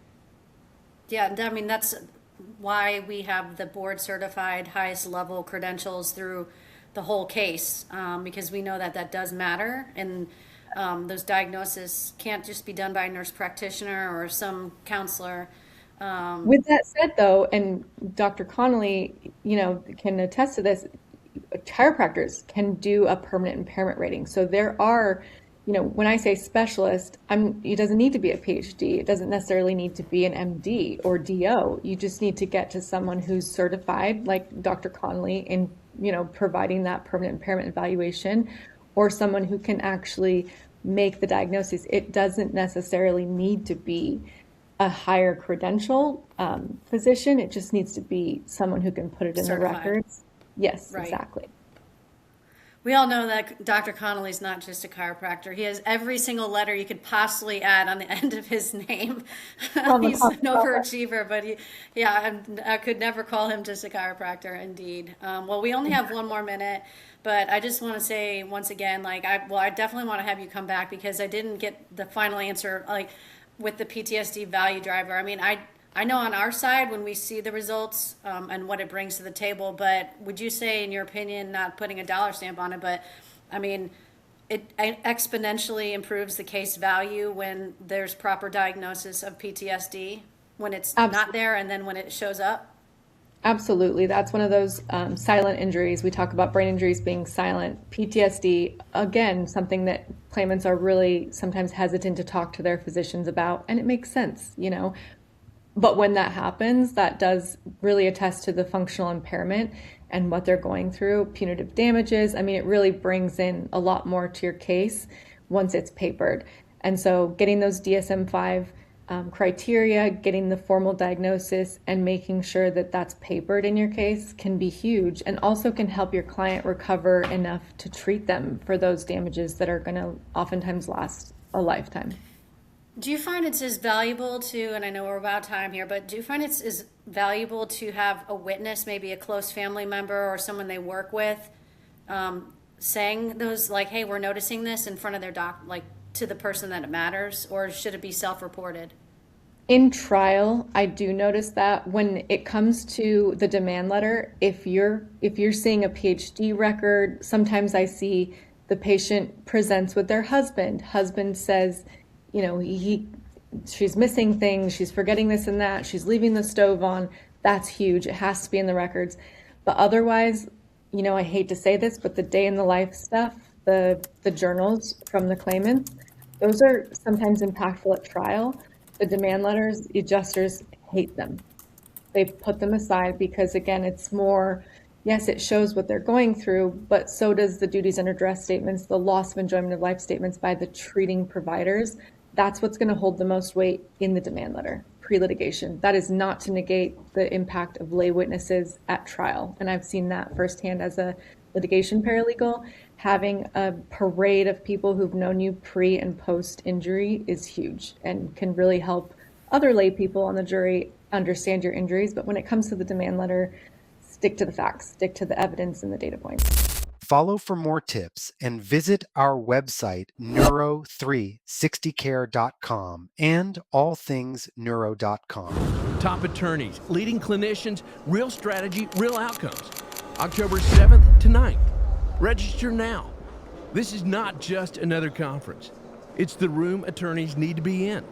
Yeah, I mean, that's why we have the board certified highest level credentials through the whole case, because we know that that does matter. And those diagnoses can't just be done by a nurse practitioner or some counselor. With that said, though, and Dr. Connolly, can attest to this, chiropractors can do a permanent impairment rating. So there are, when I say specialist, it doesn't need to be a PhD. It doesn't necessarily need to be an MD or DO. You just need to get to someone who's certified, like Dr. Connolly, in, providing that permanent impairment evaluation, or someone who can actually make the diagnosis. It doesn't necessarily need to be a higher credential physician. It just needs to be someone who can put it in Certified. the records. Yes, Right. exactly. We all know that Dr. Connolly's not just a chiropractor. He has every single letter you could possibly add on the end of his name. He's an overachiever, but I could never call him just a chiropractor, indeed. Well, we only have one more minute, but I just want to say once again, I definitely want to have you come back because I didn't get the final answer, with the PTSD value driver. I mean, I know on our side when we see the results and what it brings to the table, but would you say, in your opinion, not putting a dollar stamp on it, but I mean, it exponentially improves the case value when there's proper diagnosis of PTSD, when it's not there and then when it shows up? Absolutely. That's one of those silent injuries. We talk about brain injuries being silent. PTSD, again, something that claimants are really sometimes hesitant to talk to their physicians about, and it makes sense, But when that happens, that does really attest to the functional impairment and what they're going through, punitive damages. I mean, it really brings in a lot more to your case once it's papered. And so getting those DSM-5 criteria, getting the formal diagnosis, and making sure that that's papered in your case can be huge, and also can help your client recover enough to treat them for those damages that are going to oftentimes last a lifetime. Do you find it's as valuable to, and I know we're about time here, but do you find it's as valuable to have a witness, maybe a close family member or someone they work with, saying those, hey, we're noticing this in front of their doc, to the person that it matters, or should it be self-reported? In trial, I do notice that when it comes to the demand letter, if you're seeing a PhD record, sometimes I see the patient presents with their husband. Husband says, she's missing things, she's forgetting this and that, she's leaving the stove on. That's huge. It has to be in the records. But otherwise, I hate to say this, but the day in the life stuff, the journals from the claimants, those are sometimes impactful at trial. The demand letters, the adjusters hate them. They put them aside because, again, it's more, yes, it shows what they're going through, but so does the duties under duress statements, the loss of enjoyment of life statements by the treating providers. That's what's going to hold the most weight in the demand letter, pre-litigation. That is not to negate the impact of lay witnesses at trial. And I've seen that firsthand as a litigation paralegal. Having a parade of people who've known you pre and post injury is huge and can really help other lay people on the jury understand your injuries. But when it comes to the demand letter, stick to the facts, stick to the evidence and the data points. Follow for more tips and visit our website, neuro360care.com and allthingsneuro.com. Top attorneys, leading clinicians, real strategy, real outcomes. October 7th to 9th. Register now. This is not just another conference. It's the room attorneys need to be in.